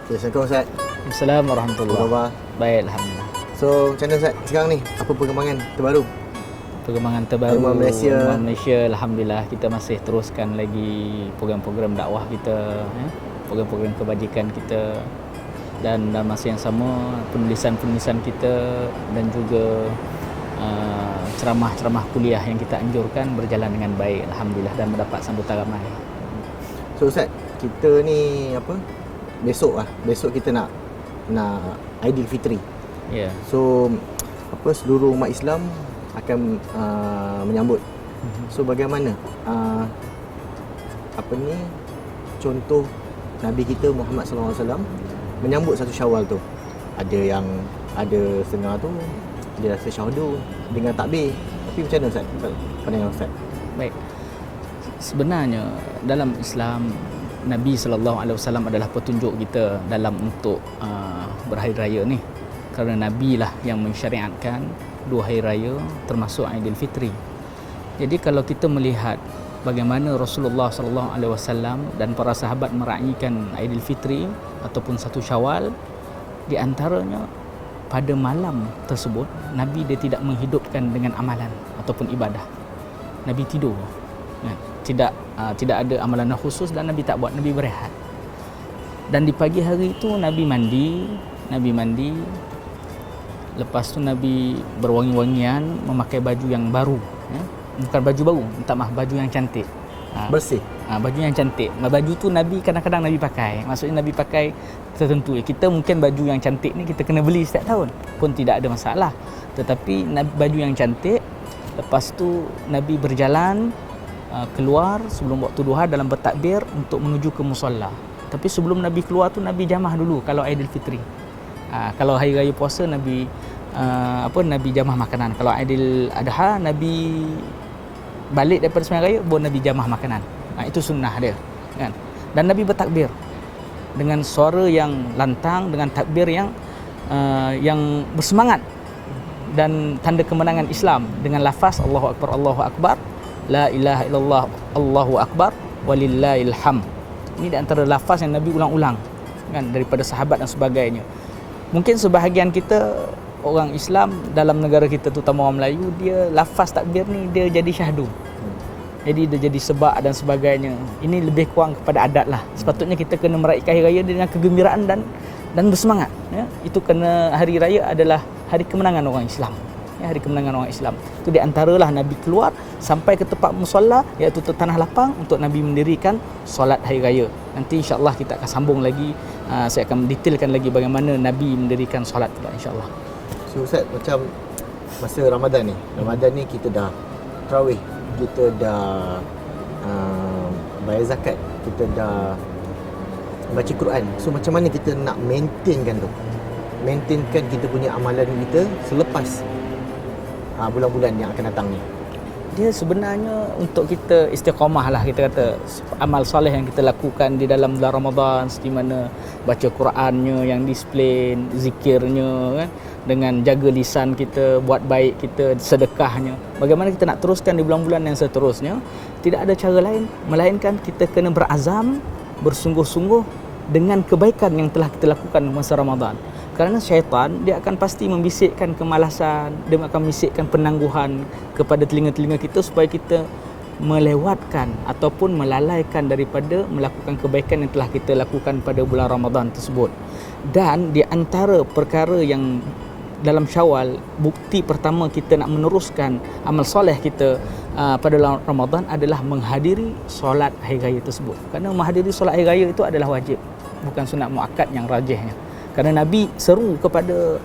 Okay, Assalamualaikum Ustaz. Assalamualaikum Apa warahmatullahi khabar? wabarakatuh. Baik, alhamdulillah. So, macam mana Ustaz sekarang ni? Apa perkembangan terbaru? Perkembangan terbaru Umat Malaysia. Malaysia, alhamdulillah kita masih teruskan lagi program-program dakwah kita, program-program kebajikan kita, dan dalam masa yang sama penulisan-penulisan kita dan juga ceramah-ceramah kuliah yang kita anjurkan berjalan dengan baik, alhamdulillah, dan mendapat sambutan ramai. So Ustaz, kita ni apa? Besok kita nak Aidilfitri. Ya. So apa, seluruh umat Islam akan menyambut. So bagaimana contoh Nabi kita Muhammad sallallahu alaihi wasallam menyambut satu Syawal tu? Ada setengah tu dia rasa syahdu dengan takbir. Tapi macam mana Ustaz? Pandangan Ustaz. Baik. Sebenarnya dalam Islam, Nabi sallallahu alaihi wasallam adalah petunjuk kita dalam untuk berhari raya ni. Kerana Nabi lah yang mensyariatkan dua hari raya termasuk Aidilfitri. Jadi kalau kita melihat bagaimana Rasulullah sallallahu alaihi wasallam dan para sahabat meraihkan Aidilfitri ataupun satu Syawal, di antaranya pada malam tersebut Nabi dia tidak menghidupkan dengan amalan ataupun ibadah. Nabi tidur. Tidak ada amalan khusus dan Nabi tak buat, Nabi berehat. Dan di pagi hari itu Nabi mandi. Lepas tu Nabi berwangi-wangian, memakai baju yang baru, bukan baju baru, minta maaf, baju yang cantik. Bersih. Baju yang cantik. Baju tu Nabi kadang-kadang Nabi pakai. Maksudnya Nabi pakai tertentu. Kita mungkin baju yang cantik ni kita kena beli setiap tahun pun tidak ada masalah. Tetapi baju yang cantik, lepas tu Nabi berjalan keluar sebelum waktu duha dalam bertakbir untuk menuju ke musalla. Tapi sebelum Nabi keluar tu Nabi jamah dulu kalau Aidilfitri. Kalau hari raya puasa Nabi Nabi jamah makanan. Kalau Aidil Adha Nabi balik daripada sembahyang raya baru Nabi jamah makanan. Itu sunnah dia, kan? Dan Nabi bertakbir dengan suara yang lantang, dengan takbir yang bersemangat dan tanda kemenangan Islam dengan lafaz Allahu Akbar, Allahu Akbar, la ilaha illallah, Allahu Akbar, walillahil hamd. Ini di antara lafaz yang Nabi ulang-ulang, kan, daripada sahabat dan sebagainya. Mungkin sebahagian kita orang Islam dalam negara kita, terutama orang Melayu, dia lafaz takbir ni dia jadi syahdu. Jadi dia jadi sebab dan sebagainya. Ini lebih kurang kepada adat lah. Sepatutnya kita kena meraihkan hari raya dengan kegembiraan dan bersemangat, ya. Itu kerana hari raya adalah hari kemenangan orang Islam. Hari kemenangan orang Islam. Itu di antaralah Nabi keluar sampai ke tempat musalla, iaitu tanah lapang, untuk Nabi mendirikan solat hari raya. Nanti insya-Allah kita akan sambung lagi. Saya akan mendetailkan lagi bagaimana Nabi mendirikan solat pula, insya-Allah. So Ustaz, macam masa Ramadan ni kita dah tarawih, kita dah bayar zakat, kita dah baca Quran. So macam mana kita nak maintainkan kita punya amalan kita selepas bulan-bulan yang akan datang ni? Dia sebenarnya untuk kita istiqamah lah, kita kata amal soleh yang kita lakukan di dalam bulan Ramadan, seperti mana baca Qurannya yang disiplin, zikirnya, kan, dengan jaga lisan kita, buat baik kita, sedekahnya. Bagaimana kita nak teruskan di bulan-bulan yang seterusnya? Tidak ada cara lain melainkan kita kena berazam, bersungguh-sungguh dengan kebaikan yang telah kita lakukan masa Ramadan. Kerana syaitan dia akan pasti membisikkan kemalasan, dia akan membisikkan penangguhan kepada telinga-telinga kita supaya kita melewatkan ataupun melalaikan daripada melakukan kebaikan yang telah kita lakukan pada bulan Ramadan tersebut. Dan di antara perkara yang dalam Syawal, bukti pertama kita nak meneruskan amal soleh kita pada Ramadan adalah menghadiri solat hari raya tersebut. Kerana menghadiri solat hari raya itu adalah wajib, bukan sunat muakkad yang rajihnya. Kerana Nabi seru kepada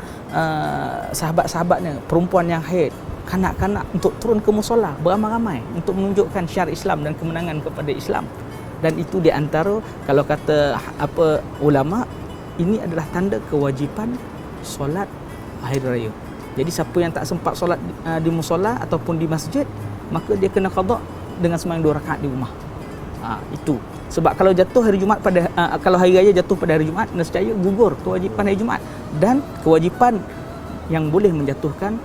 sahabat-sahabatnya, perempuan yang haid, kanak-kanak, untuk turun ke musola beramai-ramai untuk menunjukkan syiar Islam dan kemenangan kepada Islam. Dan itu di antara, kalau kata ulama, ini adalah tanda kewajipan solat hari raya. Jadi siapa yang tak sempat solat di musola ataupun di masjid, maka dia kena qada dengan sembahyang 2 rakaat di rumah. Itu sebab kalau jatuh hari Jumaat kalau hari raya jatuh pada hari Jumaat, nescaya gugur kewajipan hari Jumaat, dan kewajipan yang boleh menjatuhkan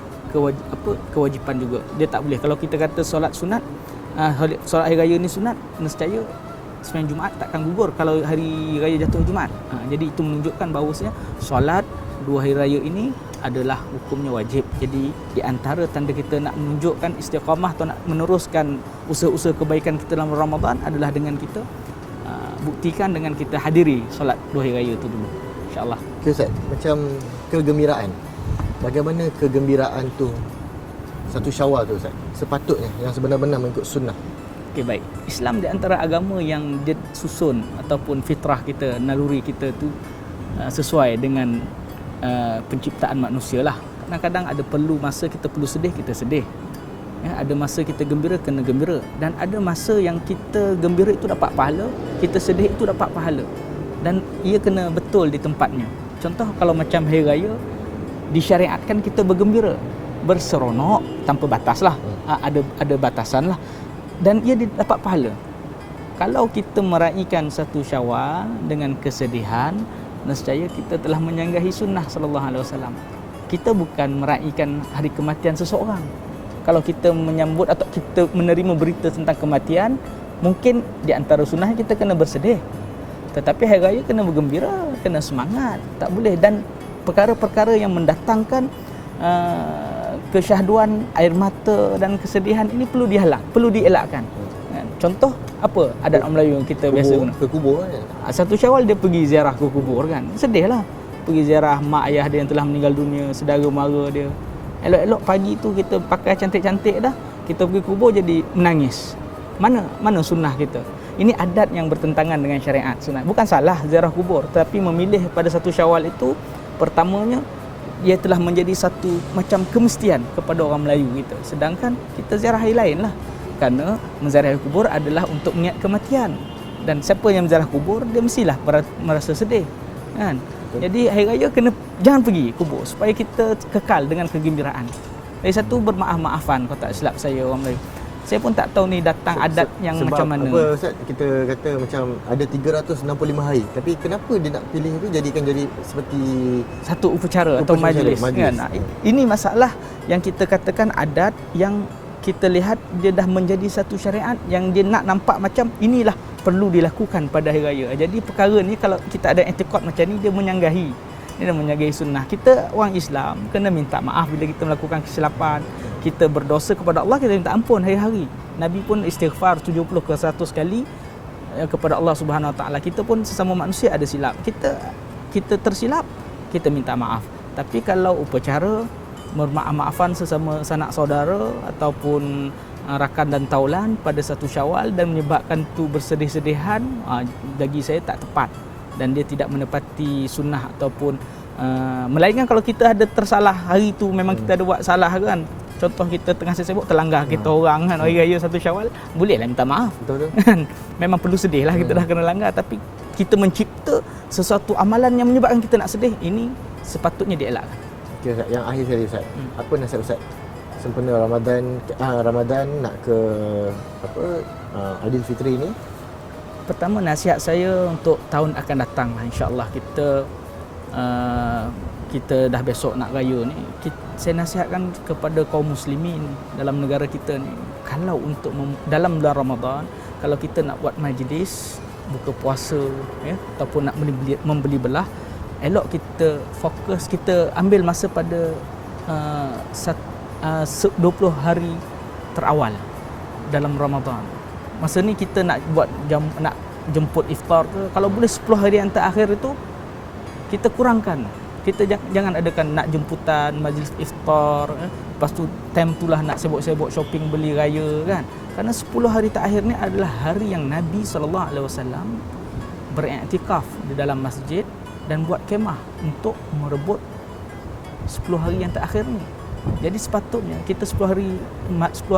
kewajipan juga. Dia tak boleh. Kalau kita kata solat sunat, solat hari raya ni sunat, nescaya sembahyang Jumaat takkan gugur kalau hari raya jatuh Jumaat. Jadi itu menunjukkan bahawasanya solat 2 hari raya ini adalah hukumnya wajib. Jadi di antara tanda kita nak menunjukkan istiqamah atau nak meneruskan usaha-usaha kebaikan kita dalam Ramadan adalah dengan kita buktikan dengan kita hadiri solat 2 hari raya itu dulu, insya-Allah. Okay, Ustaz, macam kegembiraan. Bagaimana kegembiraan tu satu Syawal tu, Ustaz? Sepatutnya yang sebenar-benar mengikut sunnah. Okey, baik. Islam di antara agama yang dia susun ataupun fitrah kita, naluri kita tu sesuai dengan penciptaan manusia lah. Kadang-kadang ada perlu masa kita perlu sedih, kita sedih. Ya, ada masa kita gembira, kena gembira. Dan ada masa yang kita gembira itu dapat pahala, kita sedih itu dapat pahala. Dan ia kena betul di tempatnya. Contoh kalau macam hari raya, disyariatkan kita bergembira, berseronok tanpa batas lah. Ada batasan lah. Dan ia dapat pahala. Kalau kita meraihkan satu Syawal dengan kesedihan, nescaya kita telah menyanggahi sunnah sallallahu alaihi wasallam. Kita bukan meraihkan hari kematian seseorang. Kalau kita menyambut atau kita menerima berita tentang kematian, mungkin di antara sunnah kita kena bersedih. Tetapi hari raya kena bergembira, kena semangat. Tak boleh. Dan perkara-perkara yang mendatangkan kesyahduan, air mata dan kesedihan ini perlu dihalang, perlu dielakkan. Contoh apa adat orang Melayu yang kita biasa guna? Ke kubur kan? Satu Syawal dia pergi ziarah ke kubur kan. Sedih lah. Pergi ziarah mak ayah dia yang telah meninggal dunia, saudara mara dia. Elok-elok pagi tu kita pakai cantik-cantik dah, kita pergi kubur jadi menangis. Mana sunnah kita? Ini adat yang bertentangan dengan syariat sunnah. Bukan salah ziarah kubur, tapi memilih pada satu Syawal itu, pertamanya ia telah menjadi satu macam kemestian kepada orang Melayu kita. Sedangkan kita ziarah hari lain lah. Kerana menziarahi kubur adalah untuk mengingat kematian. Dan siapa yang menziarah kubur, dia mestilah merasa sedih. Kan? Jadi hari raya jangan pergi kubur supaya kita kekal dengan kegembiraan. Lagi satu, bermaaf-maafan kalau tak silap saya orang Melayu. Saya pun tak tahu ni datang adat yang sebab macam mana. Apa Ustaz, kita kata macam ada 365 hari. Tapi kenapa dia nak pilih itu jadi seperti satu upacara atau majlis. Kan? Ini masalah yang kita katakan adat yang kita lihat dia dah menjadi satu syariat yang dia nak nampak macam inilah perlu dilakukan pada hari raya. Jadi perkara ni kalau kita ada etikot macam ni, dia menyanggahi. Dia dah menyanggahi sunnah. Kita orang Islam kena minta maaf bila kita melakukan kesilapan. Kita berdosa kepada Allah, kita minta ampun hari-hari. Nabi pun istighfar 70 ke 100 kali kepada Allah Subhanahu Wa Taala. Kita pun sesama manusia ada silap. Kita tersilap, kita minta maaf. Tapi kalau upacara bermaaf-maafan sesama sanak saudara ataupun rakan dan taulan pada satu Syawal dan menyebabkan tu bersedih-sedihan, bagi saya tak tepat dan dia tidak menepati sunnah ataupun melainkan kalau kita ada tersalah hari tu, memang kita ada buat salah kan. Contoh kita tengah sibuk terlanggar kita orang kan, hari raya satu Syawal, bolehlah minta maaf. Betul. Memang perlu sedih lah, kita dah kena langgar, tapi kita mencipta sesuatu amalan yang menyebabkan kita nak sedih, ini sepatutnya dielakkan. Okay, Ustaz, yang akhir sekali Ustaz, apa nasihat Ustaz sempena Ramadan nak ke Aidilfitri ini? Pertama, nasihat saya untuk tahun akan datang, insya-Allah kita dah besok nak raya ni, saya nasihatkan kepada kaum muslimin dalam negara kita ni, kalau untuk dalam bulan Ramadan, kalau kita nak buat majlis buka puasa ya, ataupun nak membeli belah, elok kita fokus, kita ambil masa pada 20 hari terawal dalam Ramadan. Masa ni kita nak buat nak jemput iftar ke, kalau boleh 10 hari yang terakhir itu kita kurangkan. Kita jangan adakan nak jemputan, majlis iftar, lepas tu time itulah nak sibuk-sibuk shopping beli raya kan. Kerana 10 hari terakhir ni adalah hari yang Nabi SAW beriktikaf di dalam masjid dan buat kemah untuk merebut 10 hari yang terakhir ni. Jadi sepatutnya kita 10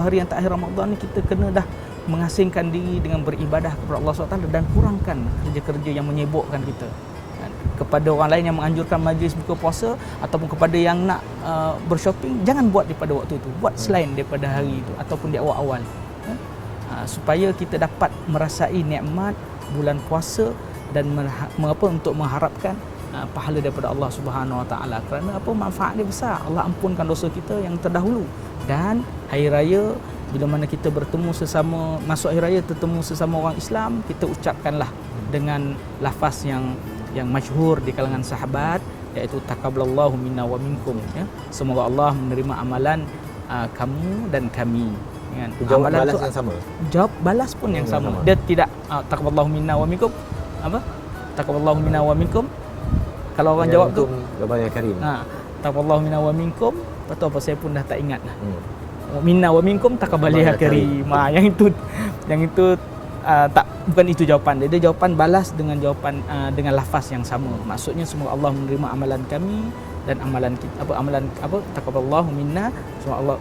hari yang terakhir Ramadan ni kita kena dah mengasingkan diri dengan beribadah kepada Allah SWT dan kurangkan kerja-kerja yang menyibukkan kita. Kepada orang lain yang menganjurkan majlis buka puasa ataupun kepada yang nak bershopping, jangan buat daripada waktu itu, buat selain daripada hari itu ataupun di awal-awal, supaya kita dapat merasai nikmat bulan puasa dan untuk mengharapkan pahala daripada Allah Subhanahu Wa Taala. Kerana apa, manfaat dia besar. Allah ampunkan dosa kita yang terdahulu, dan hari raya bila mana kita bertemu sesama masuk hari raya, bertemu sesama orang Islam, kita ucapkanlah dengan lafaz yang masyhur di kalangan sahabat, iaitu taqabbalallahu minna wa minkum, ya. Semoga Allah menerima amalan kamu dan kami. Kan? Jawab Amalan balas tu, yang sama. Jawab balas pun yang sama. Dia tidak taqabbalallahu minna wa minkum apa? Taqabbalallahu minna wa minkum. Kalau orang jawab tu Rabbana Karim. Taqabbalallahu minna wa minkum. Betul apa, saya pun dah tak ingat lah. Minna wa minkum taqabbaliha karim. Yang itu tak, bukan itu jawapan dia. Dia jawapan balas dengan jawapan dengan lafaz yang sama. Maksudnya semoga Allah menerima amalan kami dan amalan kita, taqabbalallahu minna, semoga Allah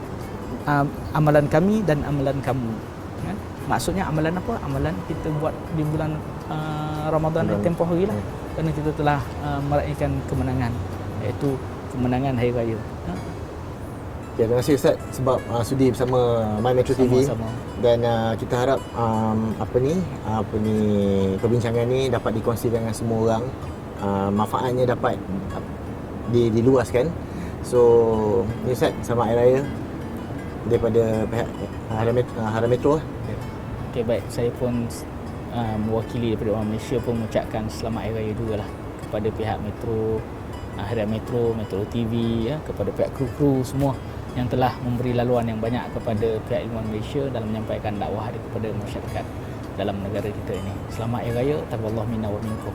amalan kami dan amalan kamu. Kan? Maksudnya amalan apa? Amalan kita buat di bulan Ramadan ni tempoh hari lah. Kerana kita telah meraihkan kemenangan, iaitu kemenangan hari raya. Ya, terima kasih Ustaz sebab sudi bersama My Metro TV. Sama-sama. Dan kita harap perbincangan ni dapat dikongsi dengan semua orang. Manfaatnya dapat diluaskan. So, ni Ustaz, selamat Hari Raya daripada pihak Haram Metro. Okey, baik. Saya pun mewakili daripada orang Malaysia pun mengucapkan selamat Hari Raya jugalah kepada pihak Metro, Haram Metro, Metro TV, ya, kepada pihak kru-kru semua yang telah memberi laluan yang banyak kepada pihak Ilmuwan Malaysia dalam menyampaikan dakwah kepada masyarakat dalam negara kita ini. Selamat Hari Raya, taqabbalallahu minna wa minkum.